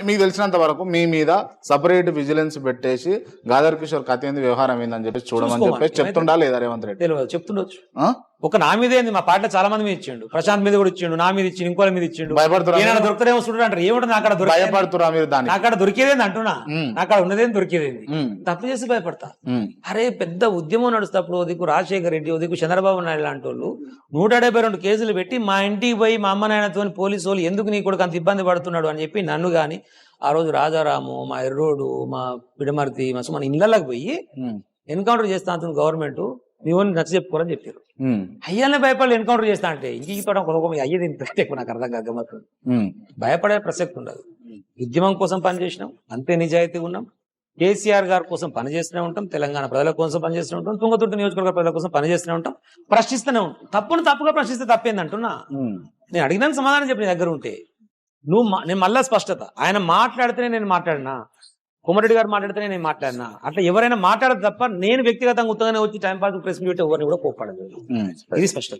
మీకు తెలిసినంత వరకు మీ మీద సపరేట్ విజిలెన్స్ పెట్టేసి గాదర్ కిషోర్ కథ ఏంది వ్యవహారం ఏందని చెప్పేసి చూడమని చెప్పేసి చెప్తుండా లేదా రేవంత్ రెడ్డి? తెలియదు, చెప్తుండొచ్చు. ఒక నా మీద ఏంది, మా పార్టీలో చాలా మంది మీద ఇచ్చిండు, ప్రశాంత్ మీద కూడా ఇచ్చిండు, నా మీద ఇచ్చిండు, ఇంకోళ్ళ మీద ఇచ్చిండు. భయపడుతున్నా దొరుకుతారేమో చూడండి అంటారు. ఏముంటుంది అక్కడ భయపడుతురా మీరు? దాన్ని అక్కడ దొరికేదేంది అంటున్నా, అక్కడ ఉన్నదేంది దొరికేదేంది. తప్పు చేసి భయపడతా. అరే పెద్ద ఉద్యమం నడుస్తప్పుడు ఓదికు రాజశేఖర్ రెడ్డి, ఓదికు చంద్రబాబు నాయుడు లాంటి వాళ్ళు 172 కేసులు పెట్టి మా ఇంటికి పోయి మా అమ్మ నాయనతో పోలీసు వాళ్ళు ఎందుకు నీ కొడుకు అంత ఇబ్బంది పడుతున్నాడు అని చెప్పి నన్ను గాని, ఆ రోజు రాజారాము, మా ఎర్రోడు, మా పిడమర్తి, మా మన ఇళ్లకి పోయి ఎన్కౌంటర్ చేస్తా అంటుంది గవర్నమెంట్, మీ ఓన్ నచ్చ చెప్పుకోరని చెప్పారు. అయ్యానే భయపడి ఎన్కౌంటర్ చేస్తా అంటే ఇంక అయ్యేది ఎక్కువ నాకు అర్థం కాక గమ్మత్తు. భయపడే ప్రసక్తి ఉండదు. ఉద్యమం కోసం పనిచేసినాం, అంతే నిజాయితీ ఉన్నాం. కేసీఆర్ గారి కోసం పనిచేస్తూనే ఉంటాం, తెలంగాణ ప్రజల కోసం పనిచేస్తూనే ఉంటాం, తుంగతుర్తి నియోజకవర్గ ప్రజల కోసం పనిచేస్తూనే ఉంటాం, ప్రశ్నిస్తూనే ఉంటాం. తప్పును తప్పుగా ప్రశ్నిస్తే తప్పేంది అంటున్నా. నేను అడిగిన సమాధానం చెప్పి నీ దగ్గర ఉంటే నేను మళ్ళా స్పష్టత, ఆయన మాట్లాడితేనే నేను మాట్లాడినా, కోమరెడ్డి గారు మాట్లాడితేనే నేను మాట్లాడినా, అట్లా ఎవరైనా మాట్లాడదు తప్ప నేను వ్యక్తిగతంగా ఉత్తగానే వచ్చి టైం పాస్ ప్రెస్ మీట్ ఎవరిని కూడా కోప్పడదు. ఇది స్పష్టత.